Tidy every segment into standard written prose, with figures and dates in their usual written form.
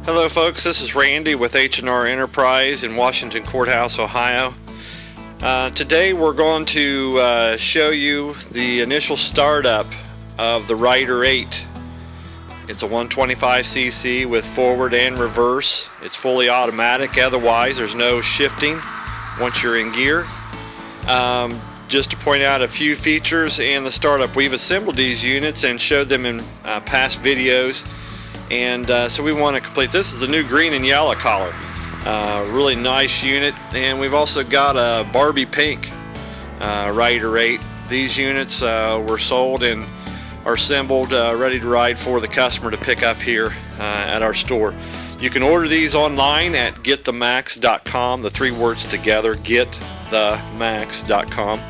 Hello folks, this is Randy with H&R Enterprise in Washington Courthouse, Ohio. Today we're going to show you the initial startup of the Rider 8. It's a 125cc with forward and reverse. It's fully automatic, otherwise there's no shifting once you're in gear. Just to point out a few features and the startup, we've assembled these units and showed them in past videos. And so we want to complete. This is the new green and yellow color, really nice unit. And we've also got a Barbie pink Rider 8. These units were sold and are assembled, ready to ride for the customer to pick up here at our store. You can order these online at getthemax.com, the three words together, getthemax.com,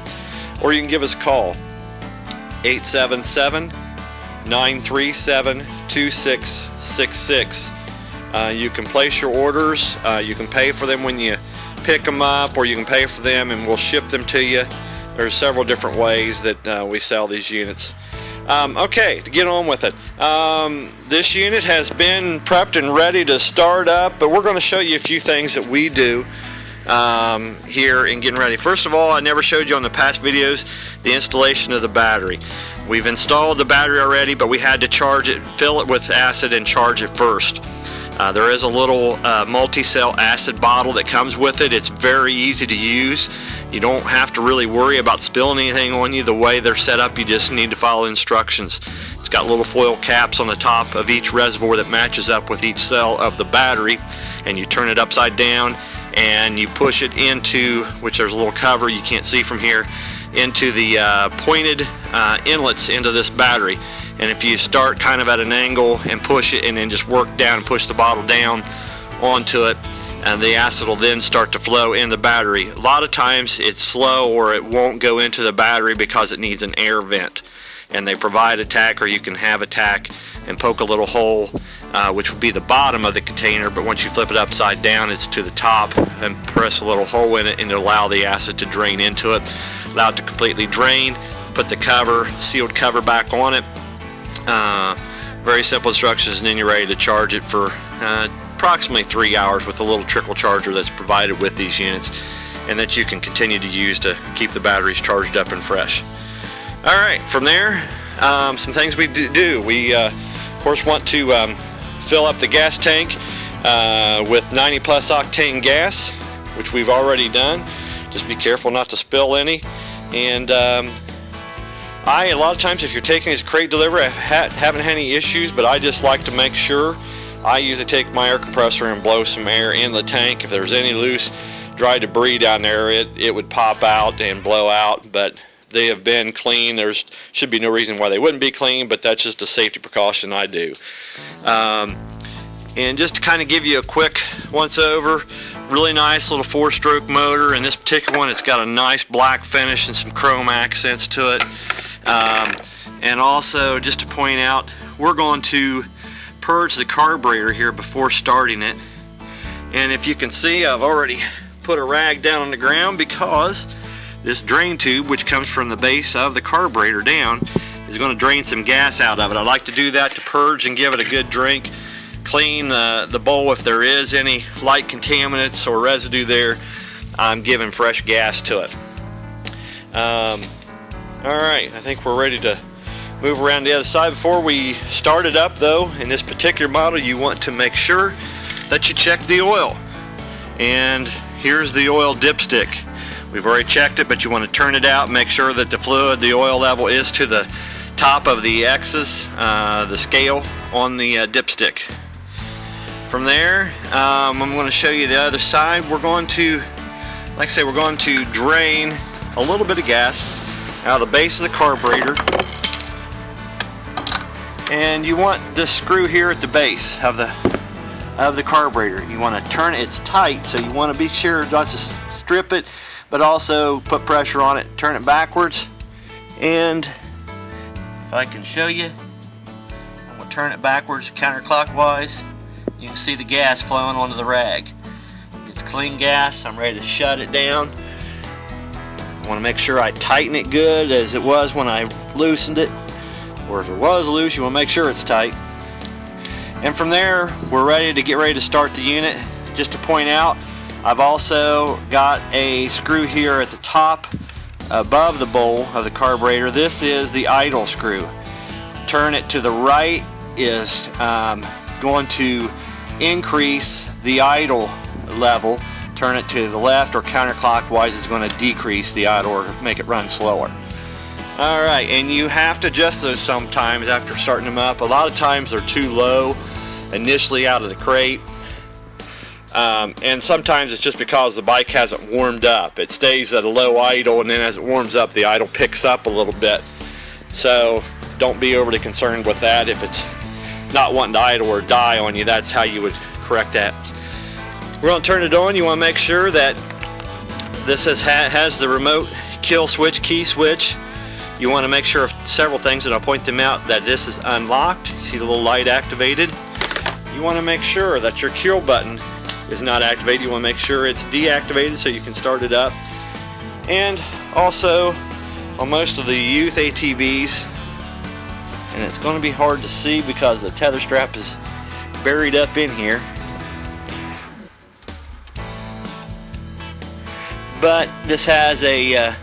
or you can give us a call, 877-937-2666. You can place your orders, you can pay for them when you pick them up, or you can pay for them and we'll ship them to you. There's several different ways that we sell these units. Okay, to get on with it. This unit has been prepped and ready to start up, but we're going to show you a few things that we do here in getting ready. First of all, I never showed you on the past videos the installation of the battery. We've installed the battery already, but we had to charge it, fill it with acid and charge it first. There is a little multi-cell acid bottle that comes with it. It's very easy to use. You don't have to really worry about spilling anything on you. The way they're set up, you just need to follow instructions. It's got little foil caps on the top of each reservoir that matches up with each cell of the battery, and you turn it upside down and you push it into, which there's a little cover you can't see from here, into the pointed inlets into this battery. And if you start kind of at an angle and push it and then just work down and push the bottle down onto it, and the acid will then start to flow in the battery. A lot of times it's slow or it won't go into the battery because it needs an air vent. And they provide a tack, or you can have a tack and poke a little hole, which would be the bottom of the container, but once you flip it upside down it's to the top, and press a little hole in it and allow the acid to drain into it. Allow it to completely drain, put the cover, sealed cover back on it. Very simple instructions, and then you're ready to charge it for approximately 3 hours with a little trickle charger that's provided with these units, and that you can continue to use to keep the batteries charged up and fresh. Alright, from there, some things we do. We of course want to fill up the gas tank with 90 plus octane gas, which we've already done. Just be careful not to spill any. And a lot of times if you're taking this crate delivery, I haven't had any issues, but I just like to make sure. I usually take my air compressor and blow some air in the tank. If there's any loose dry debris down there, it would pop out and blow out, but they have been clean. There should be no reason why they wouldn't be clean, but that's just a safety precaution I do. And just to kind of give you a quick once over, really nice little 4-stroke motor. In this particular one, it's got a nice black finish and some chrome accents to it. And also, just to point out, we're going to purge the carburetor here before starting it. And if you can see, I've already put a rag down on the ground because this drain tube, which comes from the base of the carburetor down, is going to drain some gas out of it. I like to do that to purge and give it a good drink. Clean the bowl if there is any light contaminants or residue there. I'm giving fresh gas to it. Alright, I think we're ready to move around the other side. Before we start it up though, in this particular model, you want to make sure that you check the oil. And here's the oil dipstick. We've already checked it, but you want to turn it out, make sure that the fluid, the oil level is to the top of the X's, the scale on the dipstick. From there, I'm going to show you the other side. We're going to, like I say, we're going to drain a little bit of gas out of the base of the carburetor. And you want this screw here at the base of the carburetor. You want to turn it. It's tight, so you want to be sure not to strip it, but also put pressure on it. Turn it backwards, and if I can show you, I'm going to turn it backwards counterclockwise. You can see the gas flowing onto the rag. It's clean gas. I'm ready to shut it down. I want to make sure I tighten it good as it was when I loosened it, or if it was loose, you want to make sure it's tight. And from there, we're ready to start the unit. Just to point out, I've also got a screw here at the top above the bowl of the carburetor. This is the idle screw. Turn it to the right is going to increase the idle level. Turn it to the left or counterclockwise is going to decrease the idle or make it run slower. Alright, and you have to adjust those sometimes after starting them up. A lot of times they're too low initially out of the crate. And sometimes it's just because the bike hasn't warmed up. It stays at a low idle, and then as it warms up, the idle picks up a little bit. So don't be overly concerned with that. If it's not wanting to idle or die on you, that's how you would correct that. We're going to turn it on. You want to make sure that this has the remote kill switch, key switch. You want to make sure of several things, and I'll point them out, that this is unlocked. You see the little light activated. You want to make sure that your kill button is not activated. You want to make sure it's deactivated so you can start it up. And also on most of the youth ATVs, and it's going to be hard to see because the tether strap is buried up in here, but this has a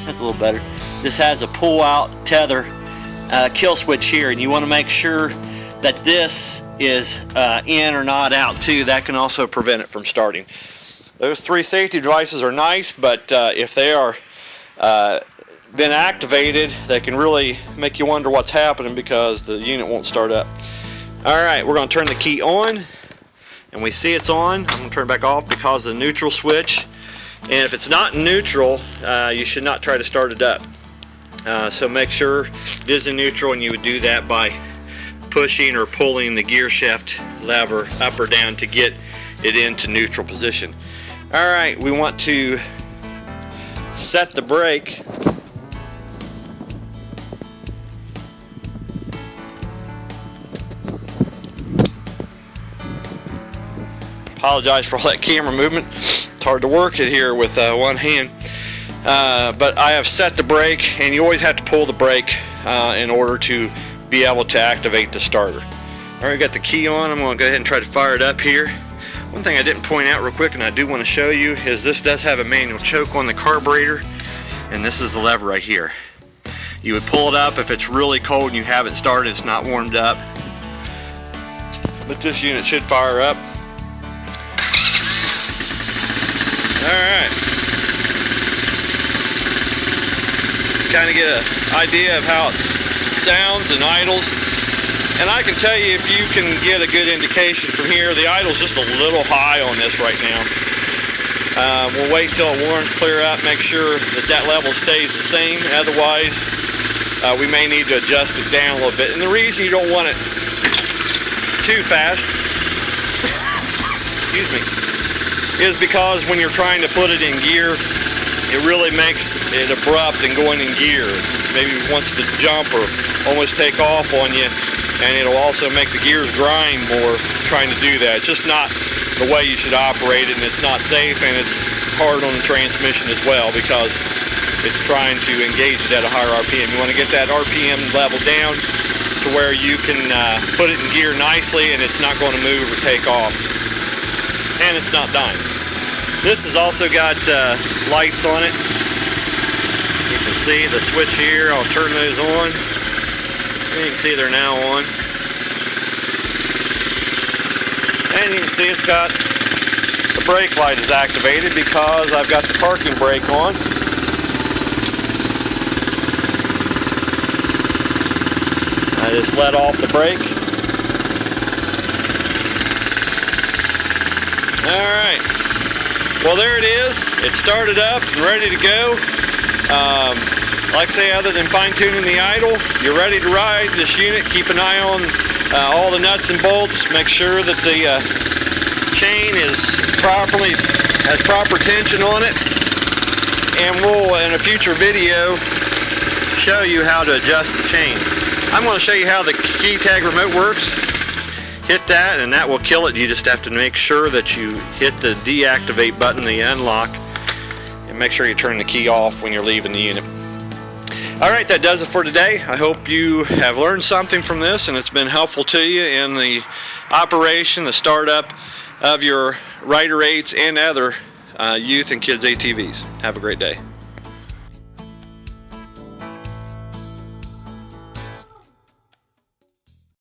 that's a little better. This has a pull out tether kill switch here, and you want to make sure that this is in or not out too. That can also prevent it from starting. Those three safety devices are nice, but if they are been activated, they can really make you wonder what's happening because the unit won't start up. Alright, we're going to turn the key on, and we see it's on. I'm going to turn it back off because of the neutral switch, and if it's not in neutral, you should not try to start it up. So make sure it is in neutral, and you would do that by pushing or pulling the gear shift lever up or down to get it into neutral position. Alright, we want to set the brake. Apologize for all that camera movement. It's hard to work it here with one hand. But I have set the brake, and you always have to pull the brake in order to be able to activate the starter. Alright, got the key on. I'm going to go ahead and try to fire it up here. One thing I didn't point out real quick, and I do want to show you, is this does have a manual choke on the carburetor, and this is the lever right here. You would pull it up if it's really cold and you haven't started, it's not warmed up. But this unit should fire up. Alright. Kind of get an idea of how it sounds and idles. And I can tell you, if you can get a good indication from here, the idle's just a little high on this right now. We'll wait till it warms, clear up, make sure that that level stays the same. Otherwise, we may need to adjust it down a little bit. And the reason you don't want it too fast, excuse me, is because when you're trying to put it in gear, it really makes it abrupt in going in gear. Maybe it wants to jump or almost take off on you, and it'll also make the gears grind more trying to do that. It's just not the way you should operate it, and it's not safe, and it's hard on the transmission as well because it's trying to engage it at a higher RPM. You want to get that RPM level down to where you can put it in gear nicely and it's not going to move or take off, and it's not dying. This has also got lights on it. You can see the switch here. I'll turn those on. And you can see they're now on. And you can see it's got the brake light is activated because I've got the parking brake on. I just let off the brake. Alright. Well, there it is. It started up and ready to go. Like I say, other than fine-tuning the idle, you're ready to ride this unit. Keep an eye on all the nuts and bolts. Make sure that the chain has proper tension on it. And we'll, in a future video, show you how to adjust the chain. I'm going to show you how the key tag remote works. Hit that and that will kill it. You just have to make sure that you hit the deactivate button, the unlock, and make sure you turn the key off when you're leaving the unit. All right, that does it for today. I hope you have learned something from this and it's been helpful to you in the operation, the startup of your Rider 8s and other youth and kids ATVs. Have a great day.